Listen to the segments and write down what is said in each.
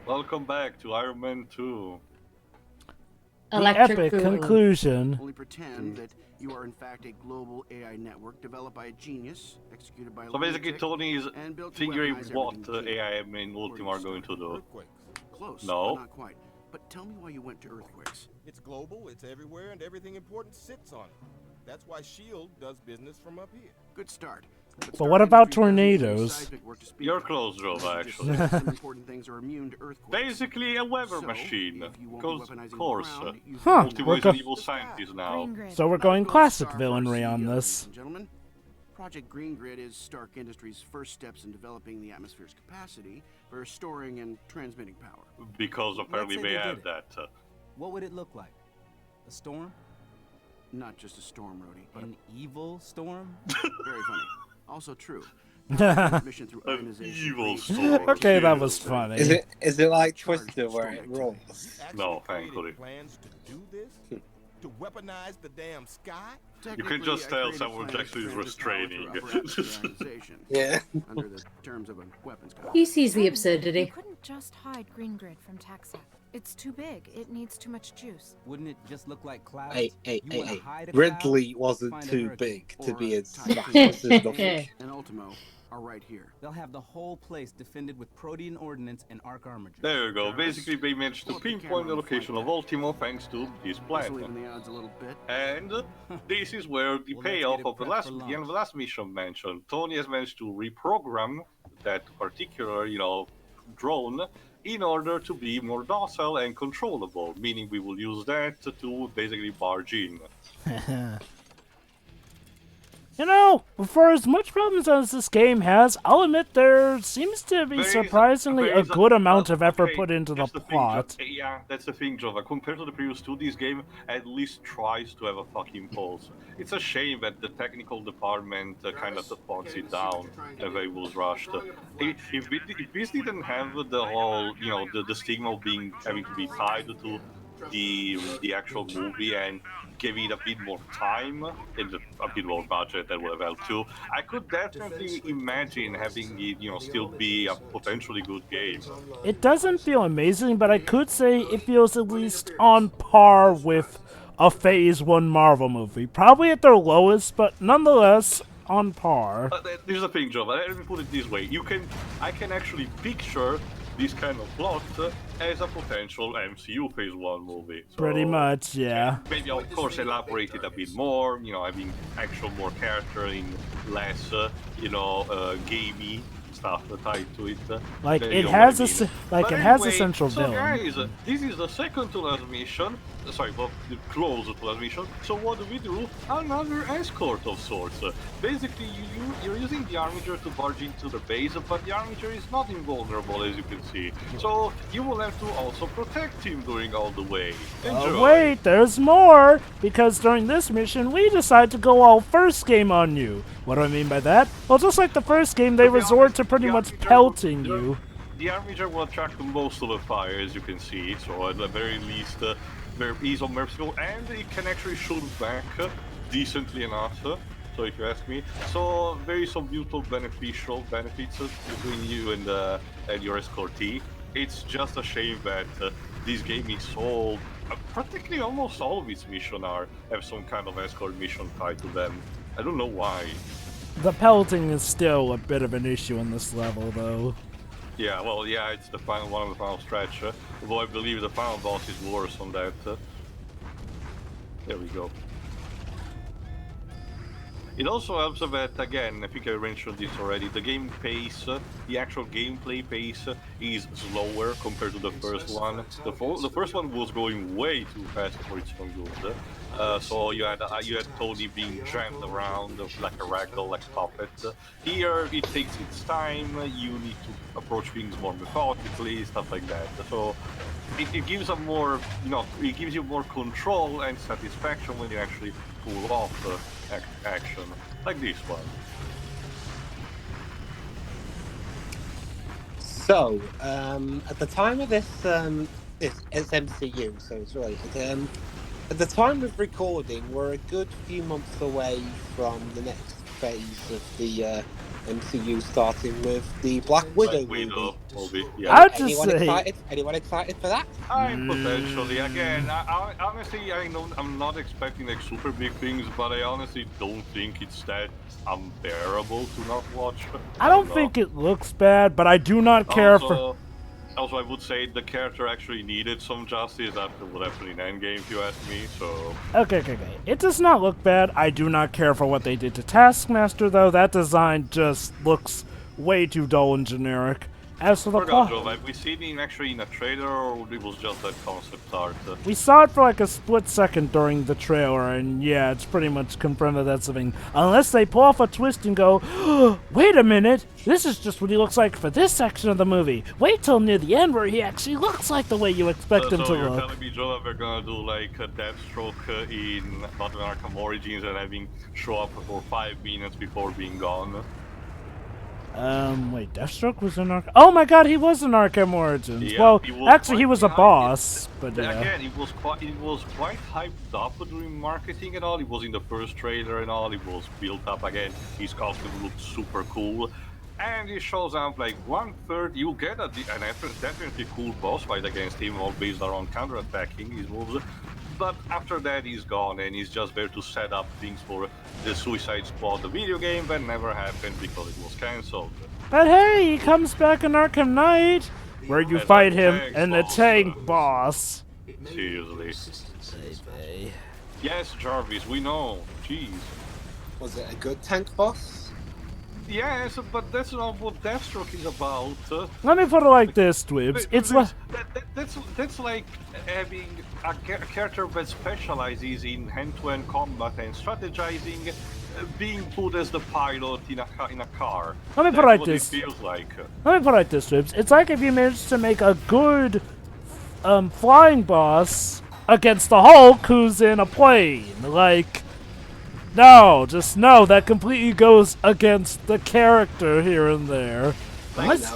Welcome back to Iron Man 2. The Electric epic Boogaloo. conclusion. Only pretend that you are in fact a global AI network developed by a genius, executed by a So basically, lunatic, Tony is and built to figuring weaponize what everything you AI can. and Where Ultimo you are going to start? do. Earthquakes. Close, No. but not quite. But tell me why you went to earthquakes. It's global, it's everywhere, and everything important sits on it. That's why S.H.I.E.L.D. does business from up here. Good start. But what about tornadoes? You're close, Drova, actually. Some important things are immune to earthquakes. Basically, a weather So, machine. if you won't be Because, weaponizing of the course, ground, use Huh. Ultimo is an evil scientist now. Green grid. So we're going classic villainry on this. Ladies and gentlemen, Project Green Grid is Stark Industries' first steps in developing the atmosphere's capacity for storing and transmitting power. Because apparently Let's say they they have did that. What would it look like? A storm? Not just a storm, Rhodey, but An evil storm? very funny. Also true. Transmission through An ionization evil creates storm. Okay, that was funny. Is it like Charged Twister where it storm rolls? Actually No, created thankfully. Plans to do this? To weaponize the damn sky? You can just tell someone actually is restraining. Yeah. Under the terms of a weapons contract. He sees the You absurdity. couldn't just hide Green Grid from TaxAct. It's too big. It needs too much juice. Wouldn't it just look like clouds? Hey, You wanna hide a Ridley cloud? wasn't Find a too hurricane. big to be Or a a smash. tiny This is nothing. And Ultimo are right here. They'll have the whole place defended with protean ordnance and arc armor. There you go. Basically, they managed to pinpoint the location of Ultimo thanks to this This'll plan. even the odds a little bit. And this is where the Well, let's payoff get it of the prepped for end of the launch. last mission mentioned. Tony has managed to reprogram that particular, drone in order to be more docile and controllable, meaning we will use that to basically barge in. You know, for as much problems as this game has, I'll admit there seems to be surprisingly a good amount of effort put into the plot. Yeah, that's the thing, Jova. Compared to the previous two, this game at least tries to have a fucking pulse. It's a shame that the technical department kind of thugs it down and they was rushed. If this didn't have the whole, the stigma of having to be tied to the actual movie and give it a bit more time and a bit more budget, that would have helped too. I could definitely imagine having it, still be a potentially good game. It doesn't feel amazing, but I could say it feels at least on par with a Phase 1 Marvel movie. Probably at their lowest, but nonetheless on par. Here's the thing, Joe. Let me put it this way: I can actually picture this kind of plot as a potential MCU Phase 1 movie. So, Pretty much, yeah. Maybe, of course, elaborate it a bit more, having actual more character in less, gamey stuff tied to it. Like You it know has what I mean. like But it has a anyway, central so villain. guys, this is the second to last mission. Sorry, well, the close to last mission. So what do? Another escort of sorts. Basically, you're using the Armiger to barge into the base, but the Armiger is not invulnerable, as you can see. So you will have to also protect him during all the way. Enjoy. Wait, there's more! Because during this mission, we decide to go all first game on you. What do I mean by that? Well, just like the first game, they resort to pretty much pelting you. The Armiger will attract most of the fire, as you can see, so at the very least, he's unmerciful, and it can actually shoot back decently enough, so if you ask me. So there is some mutual beneficial benefits between you and your escortee. It's just a shame that this game is so... practically almost all of its missions have some kind of escort mission tied to them. I don't know why. The pelting is still a bit of an issue in this level, though. Yeah, well, yeah, it's the final one of the final stretch. Although I believe the final boss is worse on that. There we go. It also helps that, again, I think I mentioned this already, the game pace, the actual gameplay pace is slower compared to the first one. The first one was going way too fast for its own good. So you had Tony being jammed around like a ragdoll, like a puppet. Here it takes its time, you need to approach things more methodically, stuff like that. So it gives a more, it gives you more control and satisfaction when you actually pull off action, like this one. So, at the time of this, it's MCU, so it's related. At the time of recording, we're a good few months away from the next phase of the MCU, starting with the Black Widow movie. Yeah. I'd just Anyone say, excited? Anyone excited for that? Potentially. Again, honestly, I'm not expecting like super big things, but I honestly don't think it's that unbearable to not watch. I don't know. think it looks bad, but I do not care for. Also, I would say the character actually needed some justice after what happened in Endgame, if you ask me. So. Okay. It does not look bad. I do not care for what they did to Taskmaster, though. That design just looks way too dull and generic. As for the plot, Have we seen him actually in a trailer, or it was just that concept art? we saw it for like a split second during the trailer, and yeah, it's pretty much confirmed that that's something. Unless they pull off a twist and go, oh, wait a minute, this is just what he looks like for this section of the movie. Wait till near the end where he actually looks like the way you expect him to So you're look. telling me, Joe, we're gonna do like a Deathstroke in Batman Arkham Origins and having show up for 5 minutes before being gone? Wait, Deathstroke was in Arkham. Oh my God, he was in Arkham Origins. Yeah, Well, he was actually, he quite was a behind boss, but yeah. Again, it was quite hyped up during marketing and all. It was in the first trailer and all. It was built up again. His costume looked super cool. And he shows up like 1/3. You get an definitely cool boss fight against him, all based around counterattacking his moves. But after that, he's gone, and he's just there to set up things for the Suicide Squad, the video game that never happened because it was cancelled. But hey, he comes back in Arkham Knight, where you As fight a him tank and the boss. tank boss. Seriously. Yes, Jarvis, we know. Jeez. Was it a good tank boss? Yes, but that's not what Deathstroke is about. Let me put it like this, Twibs. It's like That's like having a character that specializes in hand-to-hand combat and strategizing, being put as the pilot in a car. Let me put it That's like what this. It feels like. Let me put it like this, Twibs. It's like if you managed to make a good flying boss against the Hulk who's in a plane. Like, no, just no. That completely goes against the character here and there. I don't see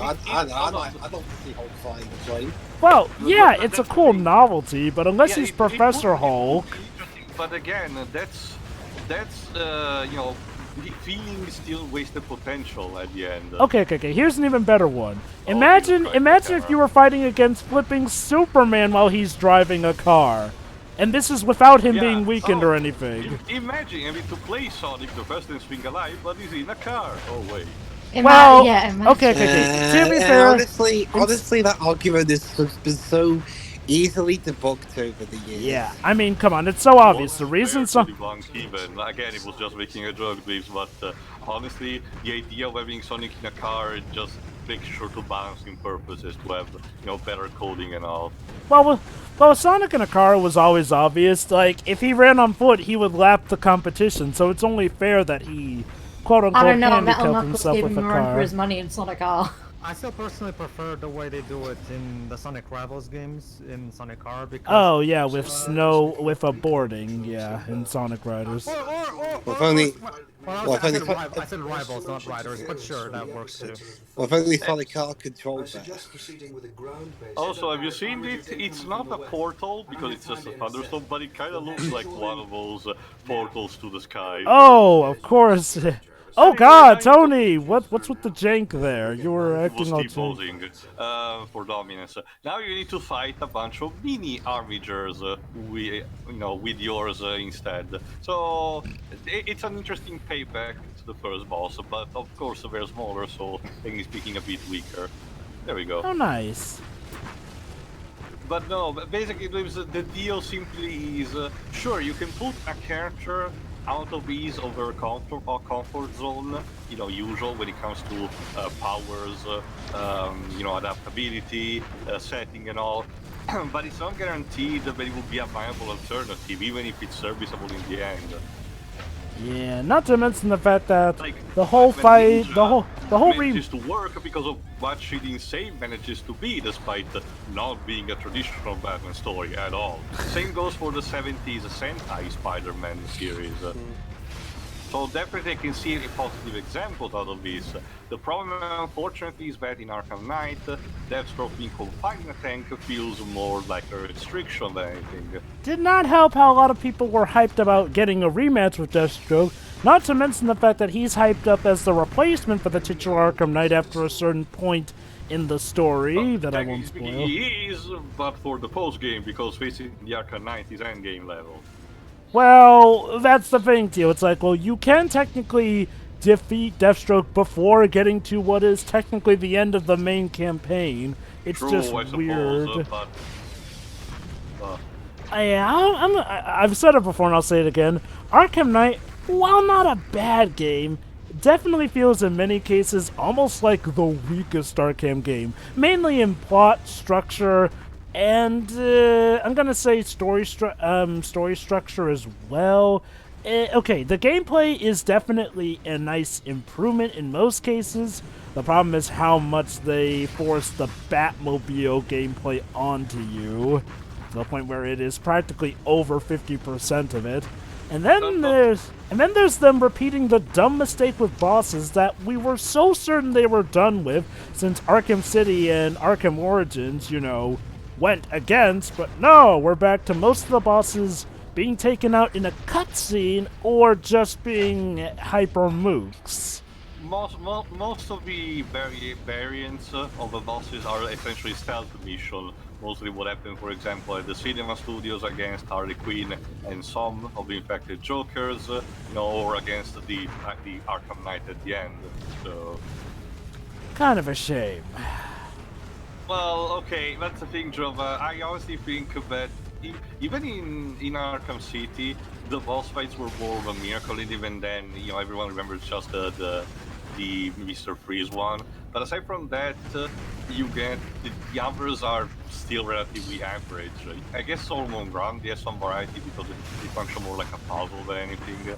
Hulk flying a plane. Well, yeah, but it's a that's cool the thing. novelty, but unless Yeah, he's it Professor would be Hulk. interesting, but again, that's you know, feeling still wasted potential at the end. Okay. Here's an even better one. Oh, Imagine Jesus Christ, if camera. you were fighting against flipping Superman while he's driving a car. And this is without him being weakened or anything. Imagine, I mean, to play Sonic, the fastest thing alive, but he's in a car. Oh, wait. Well, imagine. okay. To be fair, honestly, that argument has been so easily debunked over the years. yeah, I mean, come on, it's so obvious. The reason so so. even again, it was just making a joke, please. But honestly, the idea of having Sonic in a car just makes sure to balancing purposes to have better coding and all. Well, Sonic in a car was always obvious. Like, if he ran on foot, he would lap the competition. So it's only fair that he, quote unquote, I don't know, Metal handicapped Knuckles himself gave with him a a run for car. his money and Sonic car. I still personally prefer the way they do it in the Sonic Rivals games in Sonic Car because... Oh, yeah, with snow, with a boarding, yeah, in Sonic Riders. I said Rivals, not Riders, but sure, that works too. Well, if only Sonic Car controls that. Also, have you seen it? It's not a portal because it's just a thunderstorm, but it kind of looks like one of those portals to the sky. Oh, of course. Oh God, Tony! What's with the jank there? You were acting all T-posing for dominance. Now you need to fight a bunch of mini armigers with yours instead. So it's an interesting payback to the first boss, but of course they're smaller, so technically speaking a bit weaker. There we go. Oh, nice. But no, basically the deal simply is, sure, you can put a character out of ease over comfort zone, usual when it comes to powers, adaptability, setting and all, but it's not guaranteed that it will be a viable alternative, even if it's serviceable in the end. Yeah, not to mention the fact that Like, the whole fight, the whole manages to work because of what She'd Insane manages to be, despite not being a traditional Batman story at all. Same goes for the 70s Sentai Spider-Man series. So definitely I can see positive examples out of this. The problem, unfortunately, is that in Arkham Knight, Deathstroke being confined in a tank feels more like a restriction than anything. Did not help how a lot of people were hyped about getting a rematch with Deathstroke, not to mention the fact that he's hyped up as the replacement for the titular Arkham Knight after a certain point in the story that I won't spoil. He is, but for the post-game, because facing the Arkham Knight is endgame level. Well, that's the thing, too. It's like, well, you can technically defeat Deathstroke before getting to what is technically the end of the main campaign. It's True, just I suppose, weird. But, I've said it before and I'll say it again. Arkham Knight, while not a bad game, definitely feels in many cases almost like the weakest Arkham game. Mainly in plot, structure, and I'm gonna say story structure as well. Okay, the gameplay is definitely a nice improvement in most cases. The problem is how much they force the Batmobile gameplay onto you, to the point where it is practically over 50% of it. And then there's them repeating the dumb mistake with bosses that we were so certain they were done with since Arkham City and Arkham Origins, went against, but no, we're back to most of the bosses being taken out in a cutscene or just being hyper mooks. Most of the variants of the bosses are essentially stealth mission. Mostly what happened, for example, at the cinema studios against Harley Quinn and some of the infected Jokers, or against the Arkham Knight at the end. So, kind of a shame. Well, okay, that's the thing, Jova. I honestly think that even in Arkham City, the boss fights were more of a miracle, and even then, everyone remembers just the Mr. Freeze one. But aside from that, you get the others are still relatively average. I guess Solomon Grande has some variety because they function more like a puzzle than anything.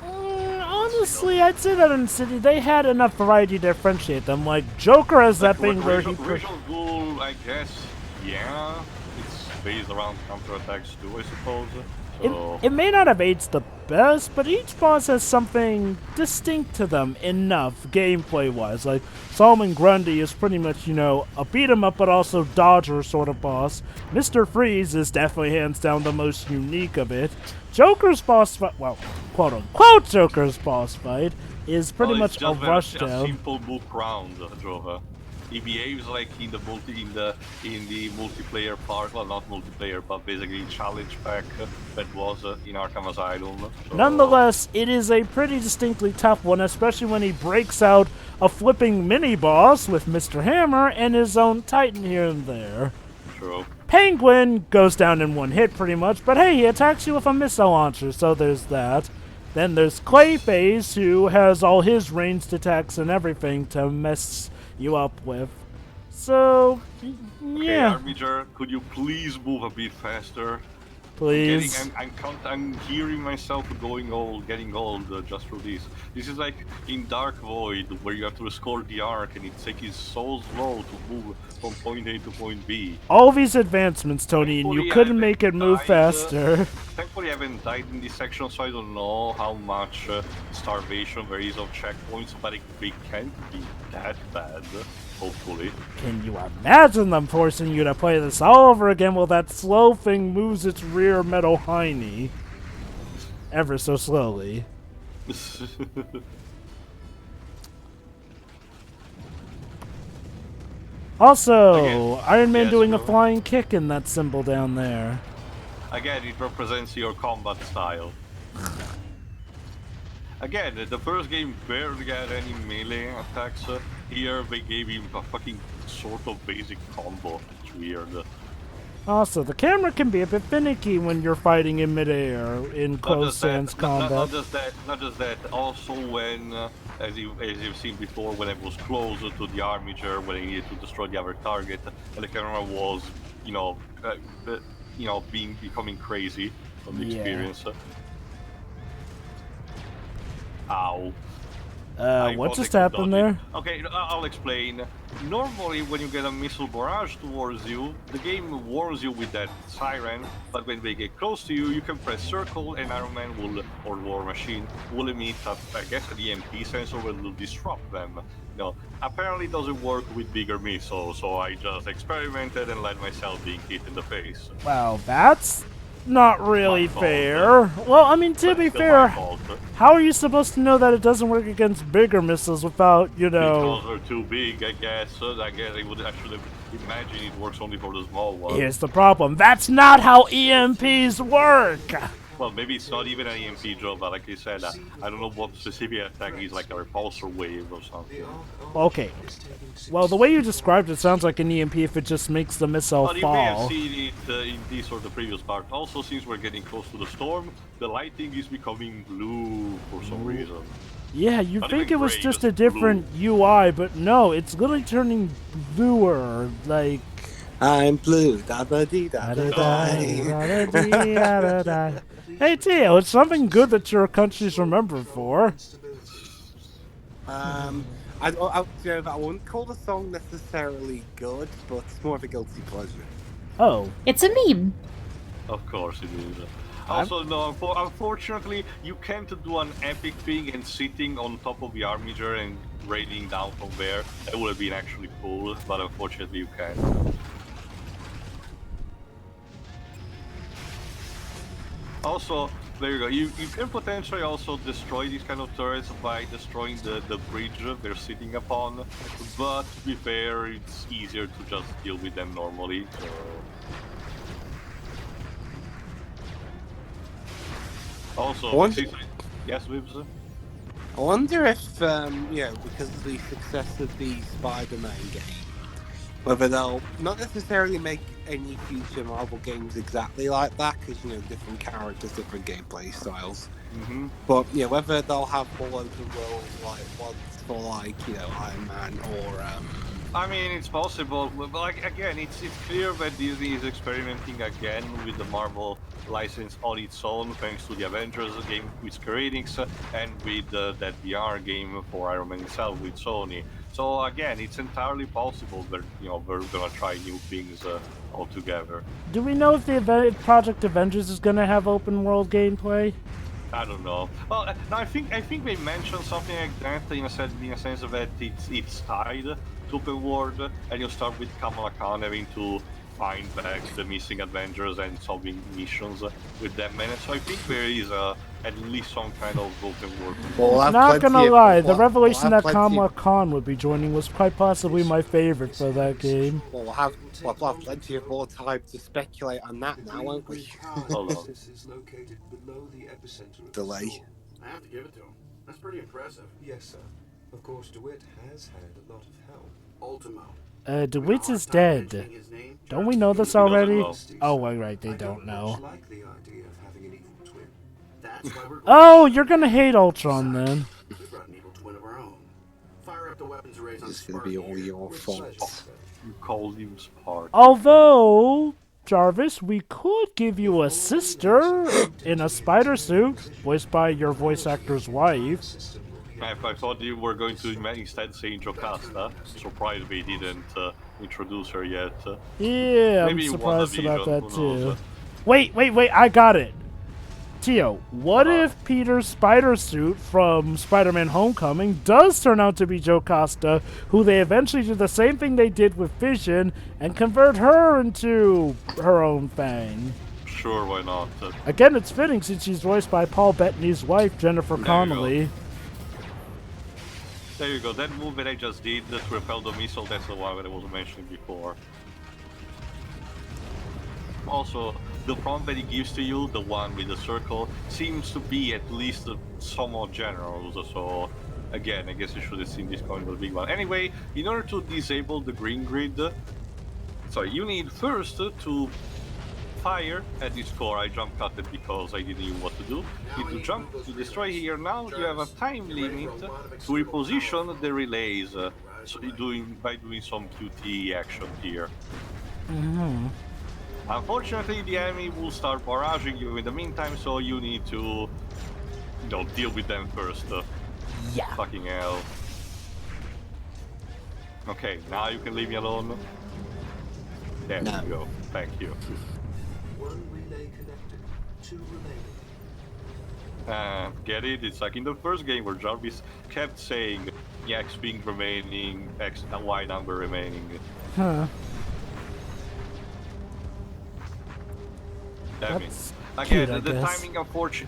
Honestly, I'd say that in City they had enough variety to differentiate them. Like Joker has that thing where he. Ritual Ghoul, I guess, yeah, it's based around counterattacks too, I suppose. So... It may not have aged the best, but each boss has something distinct to them enough gameplay-wise. Like, Solomon Grundy is pretty much, a beat-em-up but also dodger sort of boss. Mr. Freeze is definitely hands down the most unique of it. Joker's boss fight, well, quote-unquote Joker's boss fight, is pretty much a rushdown. A simple book round, Jova. He behaves like in the multiplayer part, well, not multiplayer, but basically challenge pack that was in Arkham Asylum. So. Nonetheless, it is a pretty distinctly tough one, especially when he breaks out a flipping mini-boss with Mr. Hammer and his own Titan here and there. True. Penguin goes down in one hit pretty much, but hey, he attacks you with a missile launcher, so there's that. Then there's Clayface, who has all his ranged attacks and everything to mess you up with. So, yeah. Okay, Armiger, could you please move a bit faster? Please. I'm hearing myself getting old just through this. This is like in Dark Void, where you have to score the arc, and it's taking so slow to move from point A to point B. All these advancements, Tony, and you couldn't make it move faster. Thankfully, I haven't died in this section, so I don't know how much starvation there is of checkpoints, but they can't be that bad. Hopefully. Can you imagine them forcing you to play this all over again while that slow thing moves its rear metal hiney? Ever so slowly. Also, again, Iron Man yes, doing a bro. flying kick in that symbol down there. Again, it represents your combat style. Again, the first game barely had any melee attacks. Here they gave him a fucking sort of basic combo. It's weird. Also, the camera can be a bit finicky when you're fighting in midair in close hands combat. Not just that. Also, when, as you've seen before, when it was closer to the armature, when it needed to destroy the other target, and the camera was, becoming crazy from the experience. Ow. What thought just they could happened dodge it. there? Okay, I'll explain. Normally, when you get a missile barrage towards you, the game warns you with that siren, but when they get close to you, you can press circle and Iron Man will, or War Machine, will emit, I guess, an EMP sensor that will disrupt them. No, apparently it doesn't work with bigger missiles, so I just experimented and let myself being hit in the face. Wow, that's not really My fault, fair. Well, I mean, to But be still my fair, fault, how are you supposed to know that it doesn't work against bigger missiles without, you know... because they're too big, I guess. I guess I should have imagined it works only for the small ones. Here's the problem. That's not how EMPs work! Well, maybe it's not even an EMP job, but like I said, I don't know what specific attack is, like a repulsor wave or something. Okay. Well, the way you described it sounds like an EMP if it just makes the missile But you may have fall. seen it in this or the previous part. Also, since we're getting close to the storm, the lighting is becoming blue for some reason. Yeah, you'd Not think even it was gray, just just a different UI, but no, it's literally turning bluer, like... I'm blue. Da da dee da da da. Hey, Tio, it's something good that your country's remembered for. I wouldn't call the song necessarily good, but it's more of a guilty pleasure. Oh. It's a meme. Of course it is. Also, no, unfortunately, you can't do an epic thing and sitting on top of the Armiger and raining down from there. That would have been actually cool, but unfortunately you can't. Also, there you go. You can potentially also destroy these kind of turrets by destroying the bridge they're sitting upon, but to be fair, it's easier to just deal with them normally, so... Also, yes, Vibs? I wonder if, because of the success of the Spider-Man game, whether they'll not necessarily make any future Marvel games exactly like that, because, different characters, different gameplay styles. Mm-hmm. But, whether they'll have more open world like ones for, Iron Man or, I mean, it's possible, but again, it's clear that Disney is experimenting again with the Marvel license on its own, thanks to the Avengers game with Square Enix and with that VR game for Iron Man itself with Sony. So again, it's entirely possible that we're gonna try new things altogether. Do we know if the Project Avengers is gonna have open world gameplay? I don't know. Well, no, I think they mentioned something like that in a sense that it's tied to open world, and you start with Kamala Khan having to find back the missing Avengers and solving missions with them. And so I think there is at least some kind of open world. Well, not gonna lie, the revelation that Kamala Khan would be joining was quite possibly my favorite for that game. We'll have plenty of more time to speculate on that now, won't we? Hold on. Delay. I have to give it to him. That's pretty impressive. Yes, sir. Of course, DeWitt has had a lot of help. Ultimo. DeWitt is dead. Don't we know this already? Oh, right, they don't know. Like the idea of having an evil twin. That's why we're Oh, you're gonna hate Ultron then. We've got an evil twin of our own. Fire up the weapons arrays on This is gonna be all your fault. You call him Spark. Although, Jarvis, we could give you a sister in a spider suit, voiced by your voice actor's wife. I thought you were going to instead say Jocasta. Surprised we didn't introduce her yet. Yeah, Maybe I'm surprised about that who knows? too. Wait, I got it. Tio, what if Peter's spider suit from Spider-Man Homecoming does turn out to be Jocasta, who they eventually do the same thing they did with Vision and convert her into her own Fang? Sure, why not? Again, it's fitting since she's voiced by Paul Bettany's wife, Jennifer Connelly. There you go, that move that I just did to repel the missile, that's the one that I was mentioning before. Also, the prompt that he gives to you, the one with the circle, seems to be at least somewhat general, so again, I guess you should have seen this coming with the big one. Anyway, in order to disable the green grid, you need first to fire at this core. I jump cut it because I didn't know what to do. You need to jump to destroy here. Now you have a time limit to reposition the relays, so by doing some QT action here. Mm-hmm. Unfortunately, the enemy will start barraging you in the meantime, so you need to deal with them first. Yeah. Fucking hell. Okay, now you can leave me alone. There No. we go. Thank you. One relay connected. Two remaining. Get it? It's like in the first game where Jarvis kept saying X wing remaining, X Y number remaining. Huh. Damn it. That's Again, cute, I the guess.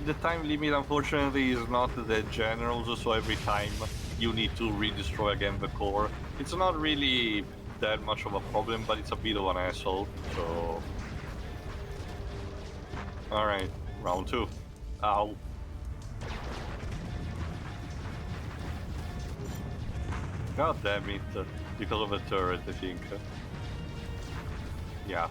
the time limit unfortunately is not that general, so every time you need to redestroy again the core. It's not really that much of a problem, but it's a bit of an asshole, so... Alright, round 2. Ow. God damn it, because of the turret, I think. Yeah.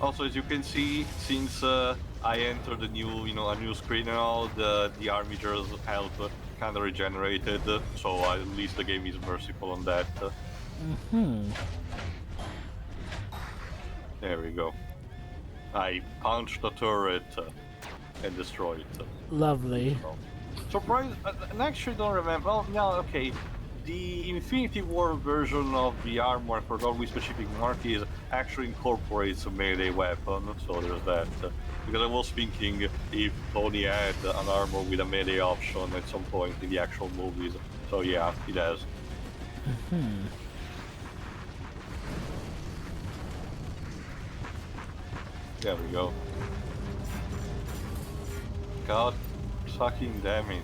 Also, as you can see, since I entered a new, a new screen and all, the Armiger's health kind of regenerated, so at least the game is merciful on that. There we go. I punched the turret and destroyed it. Lovely. Surprise! And actually don't remember. Well, no, okay. The Infinity War version of the armor, I forgot which specific mark is, actually incorporates a melee weapon, so there's that. Because I was thinking if Tony had an armor with a melee option at some point in the actual movies. So yeah, it has. There we go. God fucking damn it.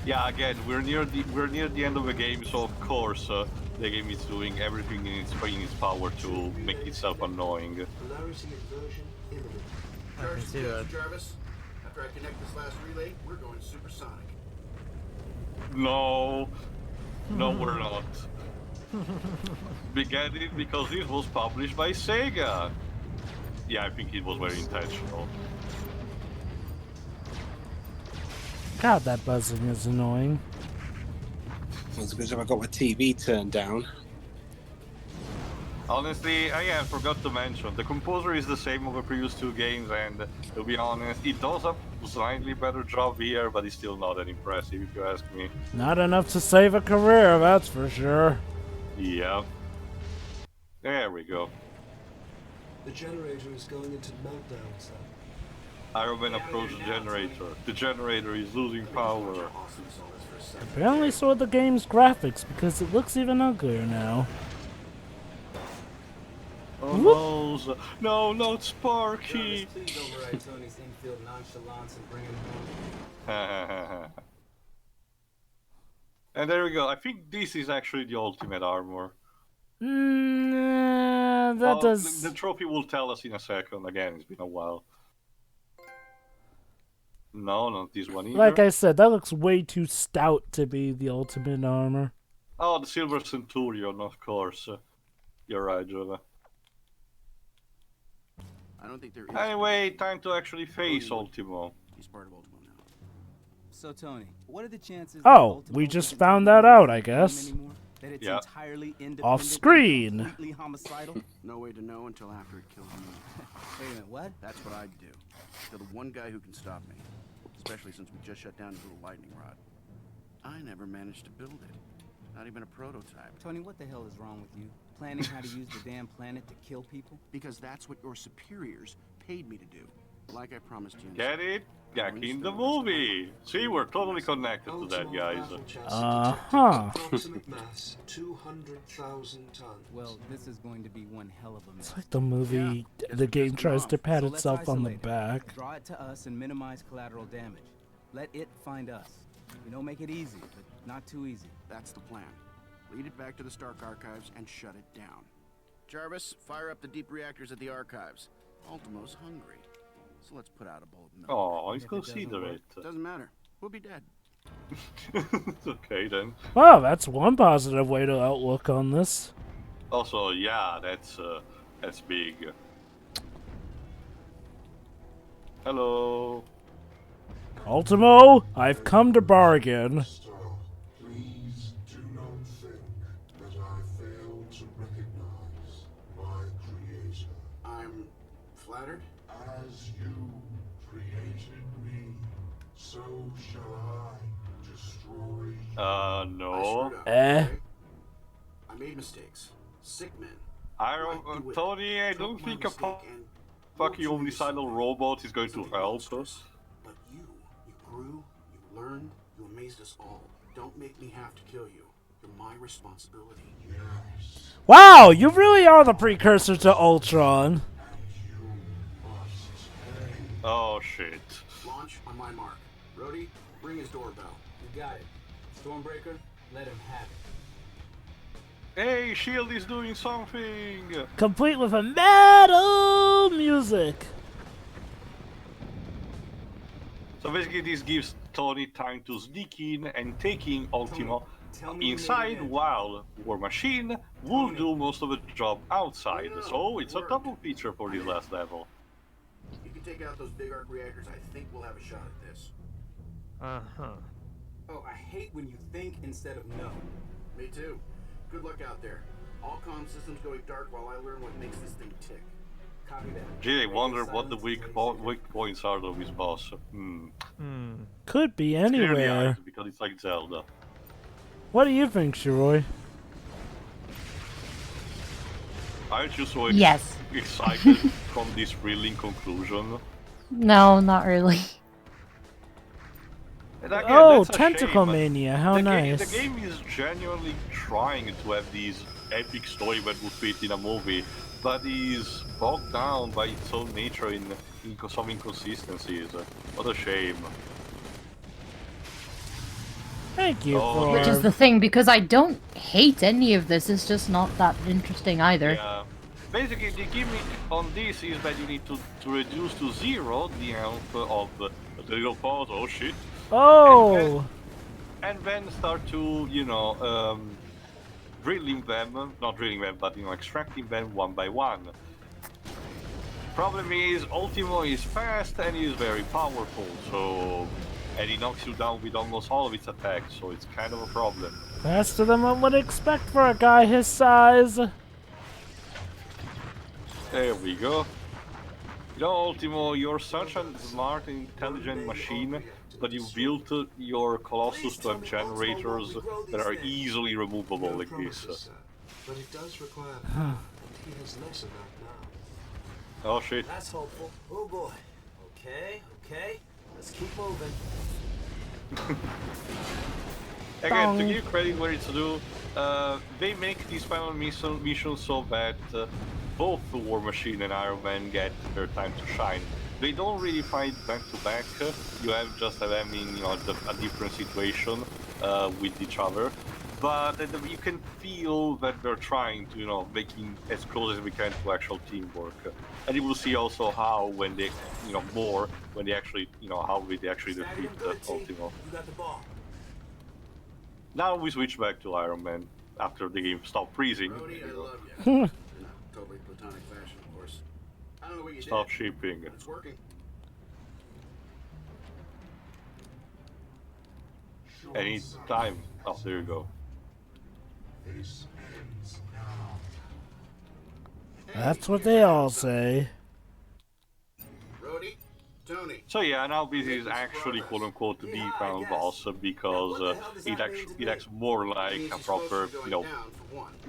Yeah, again, we're near the end of the game, so of course the game is doing everything in its power to make itself annoying. Polarity inversion imminent. I can see that. Jarvis, after I connect this last relay, we're going supersonic. No, we're not. We get it because this was published by Sega. Yeah, I think it was very intentional. God, that buzzing is annoying. It's because I got my TV turned down. Honestly, I forgot to mention, the composer is the same of the previous two games, and to be honest, it does a slightly better job here, but it's still not that impressive if you ask me. Not enough to save a career, that's for sure. Yeah. There we go. The generator is going into meltdown, sir. Iron Man approached the generator. The generator is losing power. Apparently so are the game's graphics, because it looks even uglier now. Oh no, not Sparky! Please override Tony's infield nonchalance and bring him home. And there we go. I think this is actually the ultimate armor. That does... The trophy will tell us in a second. Again, it's been a while. No, not this one either. Like I said, that looks way too stout to be the ultimate armor. Oh, the Silver Centurion, of course. You're right, Jova. I don't think there is. Anyway, time to actually face Ultimo. He's part of Ultimo now. So Tony, what are the chances? Oh, that we Ultimo just isn't found technically that out, the I game guess. anymore? That it's Yeah. entirely independent Off and screen. completely homicidal? No way to know until after it kills me. Wait a minute, what? That's what I'd do. Kill the one guy who can stop me. Especially since we just shut down his little lightning rod. I never managed to build it. Not even a prototype. Tony, what the hell is wrong with you? Planning how to use the damn planet to kill people? Because that's what your superiors paid me to do. Like I promised you. Get it? Back in the movie. See, we're totally connected to that, Ultimo guys. battle chassis Uh-huh. detected. Approximate mass 200,000 tons. Well, this is going to be one hell of a mess. It's like the movie, the game tries to pat So let's itself on the isolate it. back. Draw it to us and minimize collateral damage. Let it find us. Make it easy, but not too easy. That's the plan. Lead it back to the Stark Archives and shut it down. Jarvis, fire up the deep reactors at the Archives. Ultimo's hungry. So let's put out a bold note. Oh, he's If it doesn't considerate. Doesn't matter. We'll be dead. Okay then. Well, that's one positive way to outlook on this. Also, yeah, that's big. Hello. Ultimo, I've come to bargain. Star, please do not think that I fail to recognize my creator. I'm flattered. As you created me, so shall I destroy you. No. I screwed up, Eh? okay? I made mistakes. Sick men. Tony, I don't think a fucking omnicidal robot is going to help us. But you grew, you learned, you amazed us all. Don't make me have to kill you. You're my responsibility. Yes, Wow, you really are the precursor to Ultron. you must pay. Oh shit. Launch on my mark. Rhodey, ring his doorbell. You got it. Stormbreaker, let him have it. Hey, Shield is doing something! Complete with a metal music. So basically this gives Tony time to sneak in and taking Ultimo Tell me inside when while War Machine will do most of the job outside. So it's a double feature for this last level. You can take out those big arc reactors. I think we'll have a shot at this. Uh-huh. Oh, I hate when you think instead of know. Me too. Good luck out there. All comm systems going dark while I learn what makes this thing tick. Copy that. Gee, I wonder what the weak points are of his boss. Could be Clearly anywhere. eyes, because it's like Zelda. What do you think, Shiroi? Aren't you so Yes. excited from this thrilling conclusion? No, not really. And again, Oh, that's a Tentacle shame. Mania, how the nice. the game is genuinely trying to have these epic story that would fit in a movie, but is bogged down by its own nature in some inconsistencies. What a shame. Thank you Oh, for... Which is the thing, because I don't hate any of this, it's just not that interesting either. Yeah. Basically, the gimmick on this is that you need to reduce to 0 the health of the little paws. Oh shit. Oh! And then start to, drilling them, not drilling them, but, extracting them one by one. Problem is, Ultimo is fast and is very powerful, so... And he knocks you down with almost all of its attacks, so it's kind of a problem. Faster than one would expect for a guy his size. There we go. Ultimo, you're such a smart and intelligent machine, but you built your Colossus to have generators that are easily removable No like promises, this. sir, but it does require power, and he has less of that now. Oh shit. That's hopeful. Oh boy. Okay. Let's keep moving. Again, to give credit where it's due, they make these final missions so that both the War Machine and Iron Man get their time to shine. They don't really fight back to back. You have just them in a different situation with each other, but you can feel that they're trying to making as close as we can to actual teamwork. And you will see also how when they when they actually how they actually defeat Ultimo. You got the ball. Now we switch back to Iron Man after the game stopped freezing. Rhodey, I love you. In a totally platonic fashion, of course. I don't know what you Stop did, shipping. but it's working. Any time. Oh, there you go. This ends now. That's what they all say. Rhodey, Tony. So yeah, now this is actually quote-unquote the final boss because it acts more like a proper,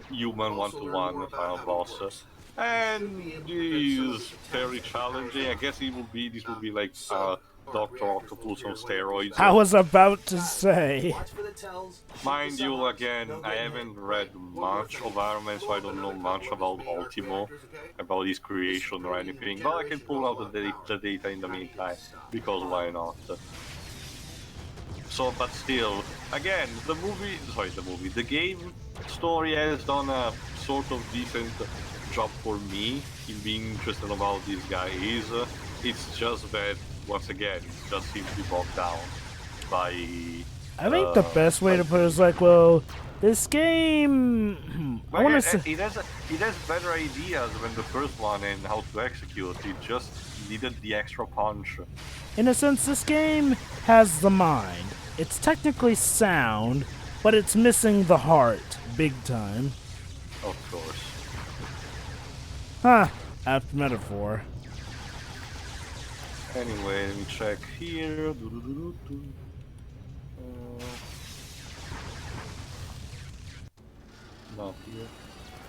human one-to-one final boss. And it is very challenging. I guess this will be like Dr. Octopus on steroids. I was about to say. Mind you, again, I haven't read much of Iron Man, so I don't know much about Ultimo, about his creation or anything, but I can pull out the data in the meantime, because why not? So, but still, again, the game story has done a sort of decent job for me in being interested about this guy. It's just that, once again, it just seems to be bogged down by... I think the best way to put it is like, well, this game... I want to say... It has better ideas than the first one and how to execute. It just needed the extra punch. In a sense, this game has the mind. It's technically sound, but it's missing the heart, big time. Of course. Huh, apt metaphor. Anyway, let me check here. Not here.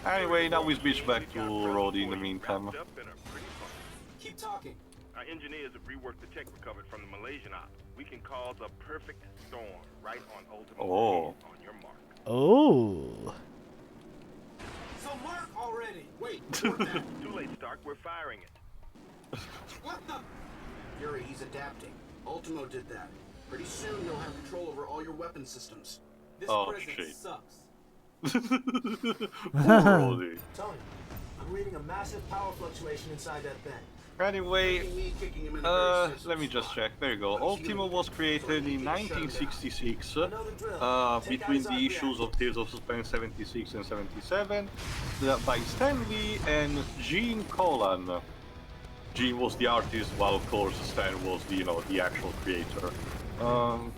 Anyway, now we switch back to Rhodey in the meantime. Keep talking. Our engineers have reworked the tech recovered from the Malaysian op. We can cause a perfect storm right on Ultimo. Oh. On your mark. Oh. So mark already. Wait, abort that. Too late, Stark. We're firing it. What the? Fury, he's adapting. Ultimo did that. Pretty soon he'll have control over all your weapon systems. This Oh, prison shit. sucks. Poor Rhodey. Tony, I'm reading a massive power fluctuation inside that thing. Anyway, Me kicking him in a very sensitive let me just spot. check. There you go. Ultimo was created in 1966 between the issues of Tales of Suspense 76 and 77 by Stan Lee and Gene Colan. Gene was the artist, while of course Stan was the actual creator. And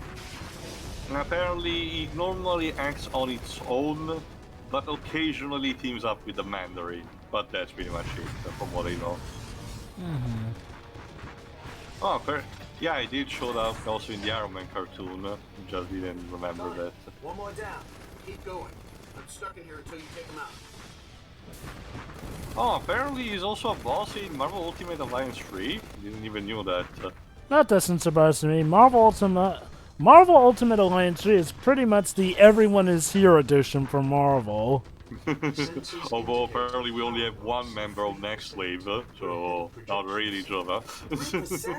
apparently it normally acts on its own, but occasionally teams up with the Mandarin. But that's pretty much it, from what I know. Oh, yeah, I did show up also in the Iron Man cartoon. Just didn't remember that. One more down. Keep going. I'm stuck in here until you take him out. Oh, apparently he's also a boss in Marvel Ultimate Alliance 3. Didn't even knew that. That doesn't surprise me. Marvel Ultimate Alliance 3 is pretty much the Everyone is Here edition for Marvel. Although apparently we only have one member of Next Wave, so not really, Jova.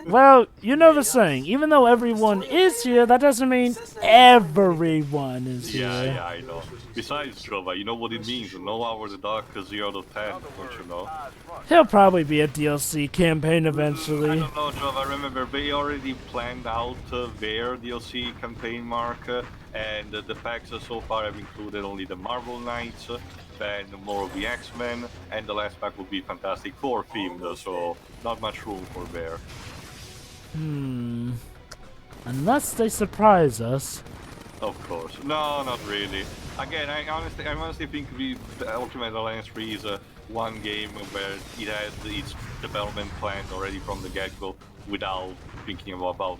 Well, you know the saying, even though everyone is here, that doesn't mean everyone is here. Yeah, I know. Besides, Jova, you know what it means. No hour the dark 0 to 10, don't you know? He'll probably be a DLC campaign eventually. I don't know, Jova. I remember they already planned out their DLC campaign, Mark, and the packs so far have included only the Marvel Knights, then more of the X-Men, and the last pack would be Fantastic Four themed, so not much room for there. Unless they surprise us. Of course. No, not really. Again, I honestly think the Ultimate Alliance 3 is one game where it had its development planned already from the get-go without thinking about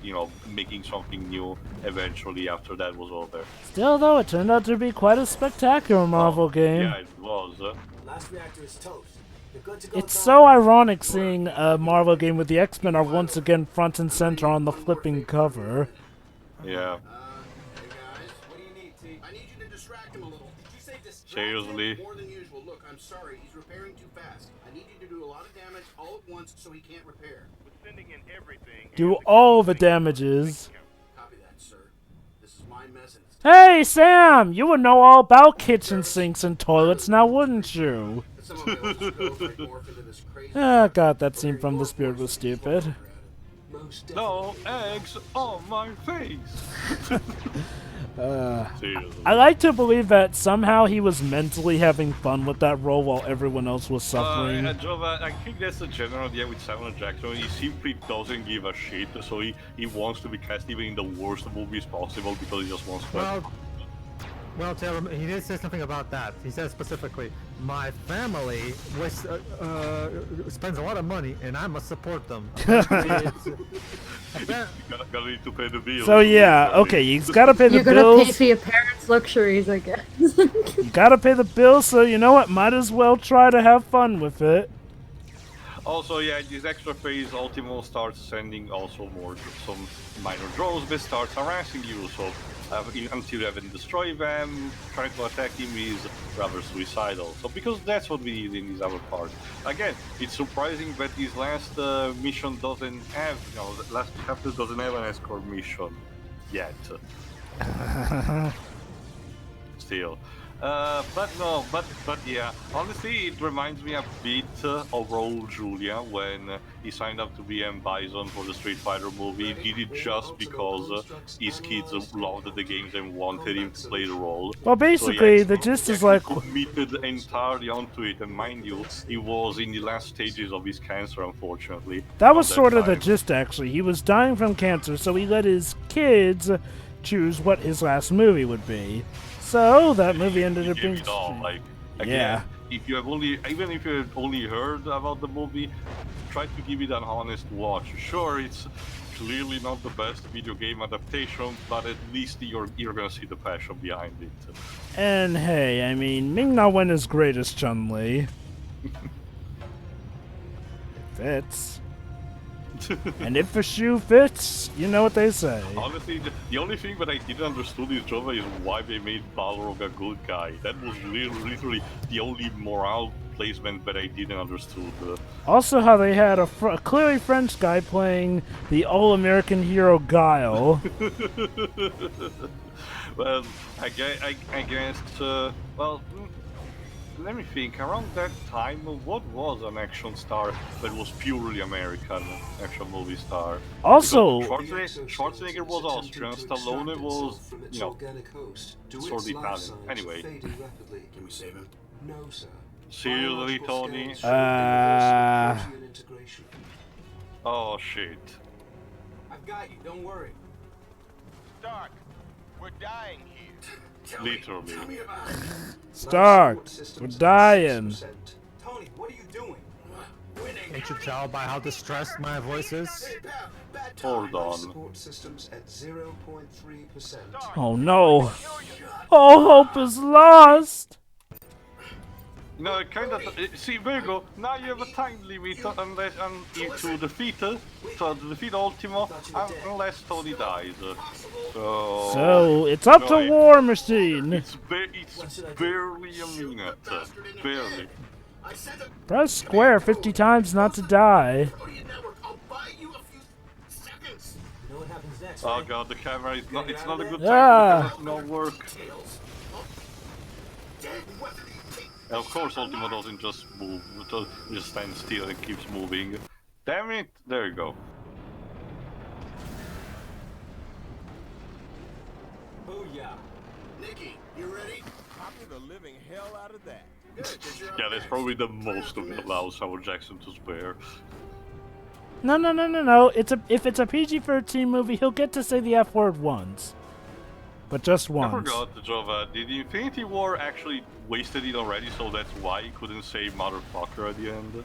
making something new eventually after that was over. Still, though, it turned out to be quite a spectacular Marvel game. Yeah, it was. Last reactor is toast. You're good to go. It's so ironic seeing a Marvel game with the X-Men are once again front and center on the flipping cover. Yeah. Hey guys, what do you need, T? I need you to distract him a little. Did you say distract Seriously? him? More than usual. Look, I'm sorry. He's repairing too fast. I need you to do a lot of damage all at once so he can't repair. We're sending in everything. Do all the damages. Copy that, sir. This is my mess and it's Hey, Sam! You would know all about kitchen sinks and toilets now, wouldn't you? some of my old skills might morph into this crazy. Ah, God, that scene from The Spirit was stupid. No eggs on my face! Seriously. I like to believe that somehow he was mentally having fun with that role while everyone else was suffering. Jova, I think that's the general idea with Samuel Jackson. He simply doesn't give a shit, so he wants to be cast even in the worst movies possible because he just wants to. Well, Taylor, he did say something about that. He said specifically, "My family spends a lot of money, and I must support them." Gotta need to pay the bills. So yeah, okay, he's gotta pay the You're bills. gonna pay for your parents' luxuries, I guess. You gotta pay the bills, so you know what? Might as well try to have fun with it. Also, yeah, this extra phase, Ultimo starts sending also some minor drones that starts harassing you, so until you haven't destroyed them, trying to attack him is rather suicidal. So because that's what we need in this other part. Again, it's surprising that this last mission doesn't have, the last chapter doesn't have an escort mission yet. Still. But yeah, honestly, it reminds me a bit of Raul Julia when he signed up to be M. Bison for the Street Fighter movie. He did it just because his kids loved the games and wanted him to play the role. Well, basically, the gist is like... committed entirely onto it, and mind you, he was in the last stages of his cancer, unfortunately. That was sort of the gist, actually. He was dying from cancer, so he let his kids choose what his last movie would be. So that movie ended up being... Again, yeah. if you have only, even if you have only heard about the movie, try to give it an honest watch. Sure, it's clearly not the best video game adaptation, but at least you're gonna see the passion behind it. And hey, I mean, Ming-Na Wen is great as Chun-Li. It fits. And if a shoe fits, you know what they say. Honestly, the only thing that I didn't understand is Jova is why they made Balrog a good guy. That was literally the only morale placement that I didn't understand. Also, how they had a clearly French guy playing the all-American hero Guile. Well, I guess. Well, let me think. Around that time, what was an action star that was purely American action movie star? Also, Schwarzenegger was Austrian. Stallone was, you know, sort of Italian. Anyway. Can we save him? No, sir. Seriously, Tony? Oh shit. I've got you, don't worry. Stark, we're dying here. Literally. Stark, we're dying. Tony, what are you doing? Can't you tell by how distressed my voice is? Hold on. Support systems at 0.3%. Oh no. All hope is lost. No, it kind of. See, Virgo. Now you have a time limit unless to defeat Ultimo, unless Tony dies. So it's up to War Machine. It's barely a minute. Barely. Press square 50 times not to die. Oh god, the camera is not. It's not a good time. It's not work. Of course, Ultimo doesn't just move, just stand still and keeps moving. Damn it! There you go. Booyah. Nikki, you ready? Copy the living hell out of that. Yeah, that's probably the most of it allows Samuel Jackson to spare. No. If it's a PG-13 movie, he'll get to say the F word once. But just once. I forgot, Jova, did Infinity War actually wasted it already, so that's why he couldn't say motherfucker at the end?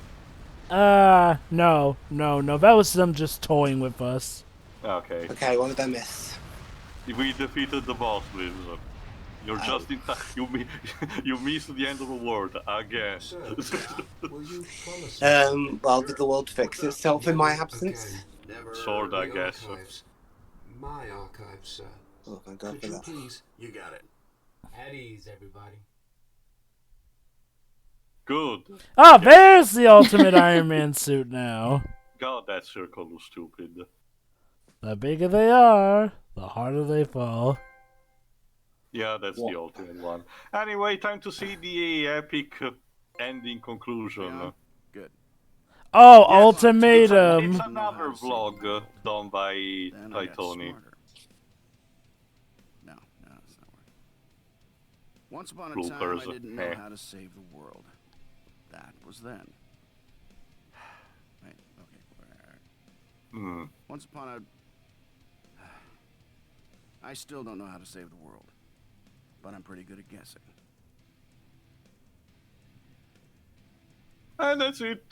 No. That was them just toying with us. Okay. Okay, what did I miss? We defeated the boss, Liz. You're just in time. You missed the end of the world again. Well, did the world fix itself in my absence? Sword, I guess. My archives, sir. Oh, thank God for that. Please? You got it. At ease, everybody. Good. Ah, there's the ultimate Iron Man suit now. God, that circle was stupid. The bigger they are, the harder they fall. Yeah, that's the ultimate one. Anyway, time to see the epic ending conclusion. Yeah. Good. Oh, yes, Ultimatum! It's another vlog done by Tony. No, it's not working. Once upon a time, I didn't know how to save the world. That was then. Wait, okay. Once upon a... I still don't know how to save the world. But I'm pretty good at guessing. And that's it.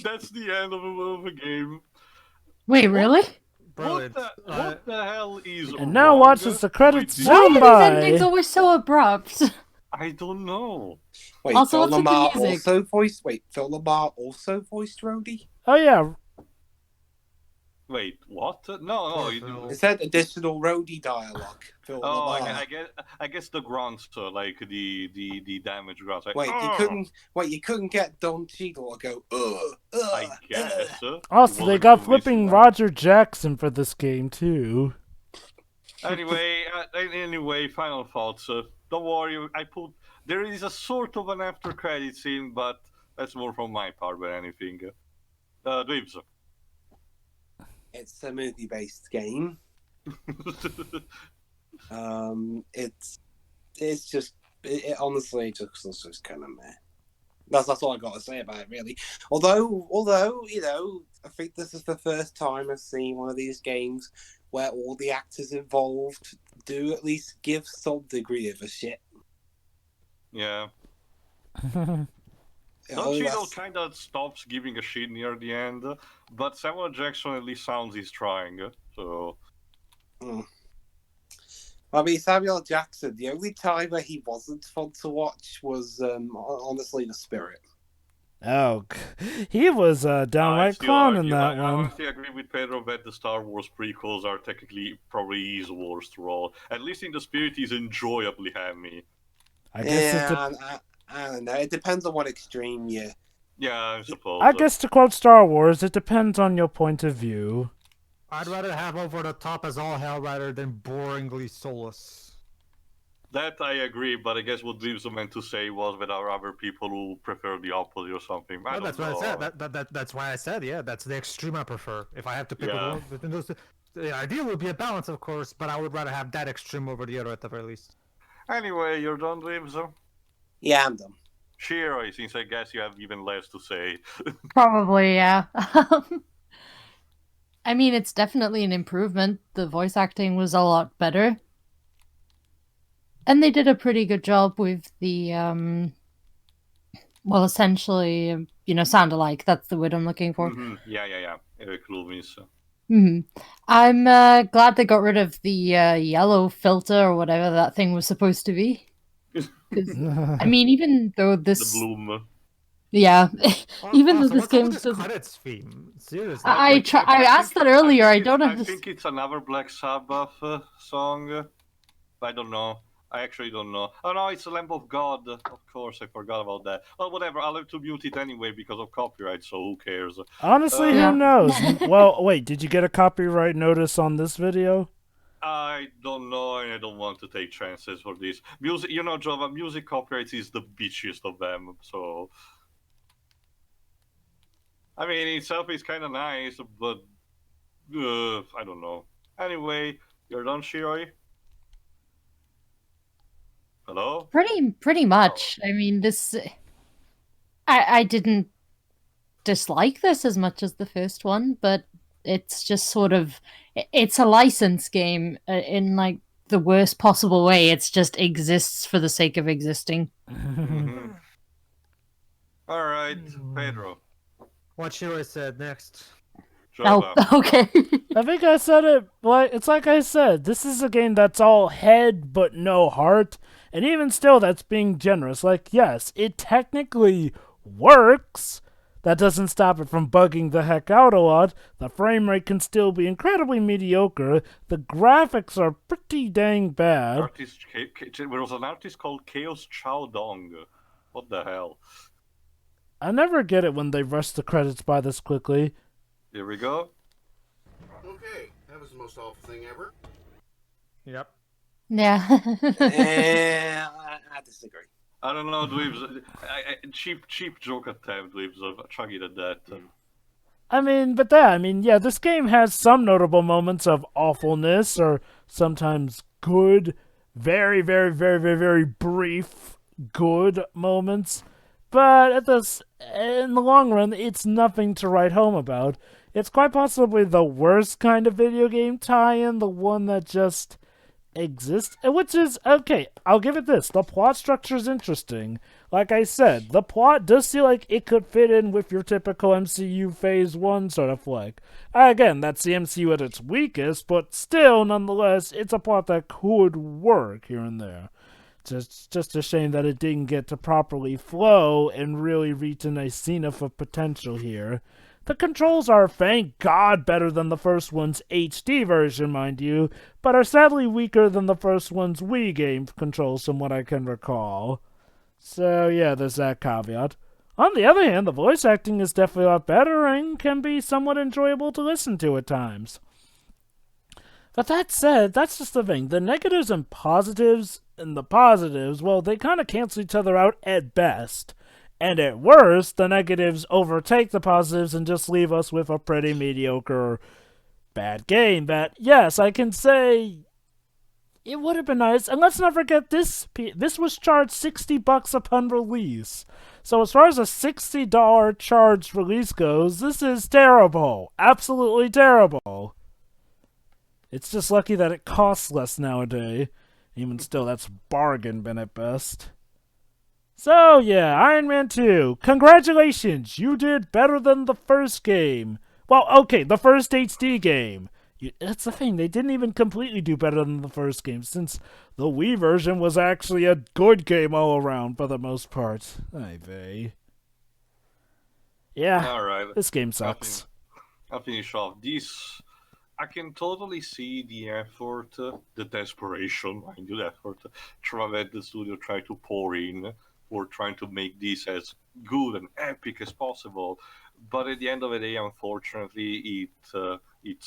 That's the end of the game. Wait, really? What the hell is And now watch as the credits zoom Why by. are these endings always so abrupt? I don't know. Wait, Also, Phil what's with the Lamar music? also voiced. Wait, Phil Lamar also voiced Rhodey? Oh yeah. Wait, what? No. It said additional Rhodey dialogue. Phil Lamar. I guess the grunts, like the damage grunts. Like, Wait, you couldn't get Don Cheadle to go. I guess. Also, they got flipping Roger Jackson for this game too. Anyway, final thoughts. Don't worry, there is a sort of an after credit scene, but that's more from my part than anything. Dweebs. It's a movie-based game. It's just honestly just kind of meh. That's all I got to say about it, really. Although you know, I think this is the first time I've seen one of these games where all the actors involved do at least give some degree of a shit. Yeah. Don Cheadle kind of stops giving a shit near the end, but Samuel Jackson at least sounds he's trying, so... I mean, Samuel Jackson, the only time where he wasn't fun to watch was, honestly, The Spirit. Oh, he was downright clown in that I one. honestly agree with Pedro that the Star Wars prequels are technically probably his worst role. At least in The Spirit, he's enjoyably hammy. I guess I don't know. It depends on what extreme you... Yeah, I suppose. I guess to quote Star Wars, it depends on your point of view. I'd rather have over the top as all hell rather than boringly soulless. That I agree, but I guess what Dweebs meant to say was that there are other people who prefer the opposite or something. No, that's what I said. That's why I said, yeah, that's the extreme I prefer. If I have to pick one between those two, the ideal would be a balance, of course, but I would rather have that extreme over the other at the very least. Anyway, you're done, Dweebs? Yeah, I'm done. Shiro, since I guess you have even less to say. Probably, yeah. I mean, it's definitely an improvement. The voice acting was a lot better. And they did a pretty good job with the, well, essentially, sound alike. That's the word I'm looking for. Yeah. Eric Loomis. I'm glad they got rid of the yellow filter or whatever that thing was supposed to be. I mean, even though this... The bloom. Yeah, even though this game doesn't... credits theme? Seriously. I asked that earlier, I don't understand. I think it's another Black Sabbath song. I don't know. I actually don't know. Oh no, it's the Lamb of God. Of course, I forgot about that. Well, whatever. I'll have to mute it anyway because of copyright, so who cares? Honestly, who knows? Well, wait, did you get a copyright notice on this video? I don't know, and I don't want to take chances for this. Music, Java, music copyrights is the bitchiest of them, so... I mean, in itself it's kind of nice, but... I don't know. Anyway, you're done, Shiroi? Hello? Pretty much. I mean, this... I didn't dislike this as much as the first one, but it's just sort of... It's a license game in, like, the worst possible way. It just exists for the sake of existing. Alright, Pedro. What Shiro said next. Okay. I think I said it, it's like I said, this is a game that's all head but no heart, and even still that's being generous. Like, yes, it technically works. That doesn't stop it from bugging the heck out a lot. The frame rate can still be incredibly mediocre. The graphics are pretty dang bad. There was an artist called Chaos Chow Dong. What the hell? I never get it when they rush the credits by this quickly. Here we go. Okay, that was the most awful thing ever. Yep. Yeah. I disagree. I don't know, Dweebs. Cheap joke attempt, Dweebs. I'll chuck it at that. Yeah, this game has some notable moments of awfulness, or sometimes good, very, very, very, very, very brief good moments. But in the long run, it's nothing to write home about. It's quite possibly the worst kind of video game tie-in, the one that just exists, which is, okay, I'll give it this. The plot structure is interesting. Like I said, the plot does feel like it could fit in with your typical MCU Phase 1 sort of flick. Again, that's the MCU at its weakest, but still, nonetheless, it's a plot that could work here and there. It's just a shame that it didn't get to properly flow and really reach a nice zenith of potential here. The controls are, thank God, better than the first one's HD version, mind you, but are sadly weaker than the first one's Wii game controls from what I can recall. So yeah, there's that caveat. On the other hand, the voice acting is definitely a lot better and can be somewhat enjoyable to listen to at times. But that said, that's just the thing. The negatives and positives, well, they kind of cancel each other out at best. And at worst, the negatives overtake the positives and just leave us with a pretty mediocre bad game that, yes, I can say it would have been nice. And let's not forget this was charged $60 upon release. So as far as a $60 charged release goes, this is terrible. Absolutely terrible. It's just lucky that it costs less nowadays. Even still, that's bargain bin at best. So yeah, Iron Man 2. Congratulations, you did better than the first game. Well, okay, the first HD game. That's the thing, they didn't even completely do better than the first game, since the Wii version was actually a good game all around for the most part. Ay vey. Yeah, Alright. this game sucks. I'll finish off. This, I can totally see the effort, the desperation, mind you, the effort that the studio tried to pour in for trying to make this as good and epic as possible. But at the end of the day, unfortunately, it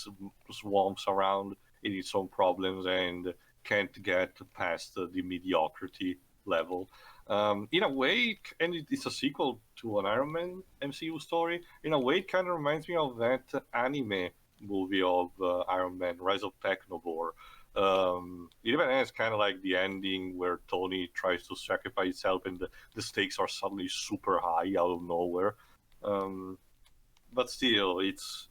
swamps around in its own problems and can't get past the mediocrity level. In a way, and it's a sequel to an Iron Man MCU story. In a way, it kind of reminds me of that anime movie of Iron Man: Rise of Technobor. It even has kind of like the ending where Tony tries to sacrifice himself, and the stakes are suddenly super high out of nowhere. But still, it's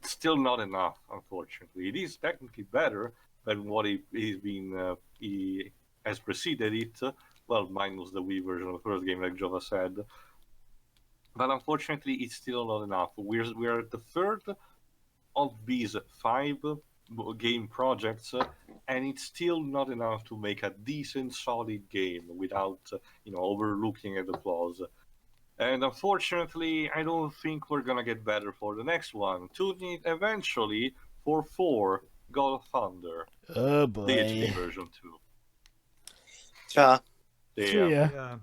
still not enough. Unfortunately, it is technically better than what he's been. He has preceded it. Well, minus the Wii version of the first game, like Jova said. But unfortunately, it's still not enough. We're at the third of these 5 game projects, and it's still not enough to make a decent, solid game without, overlooking at the flaws. And unfortunately, I don't think we're gonna get better for the next one. Tune in eventually for 4 God of Thunder. Oh boy. The HD version 2. Ciao. See ya. Yeah.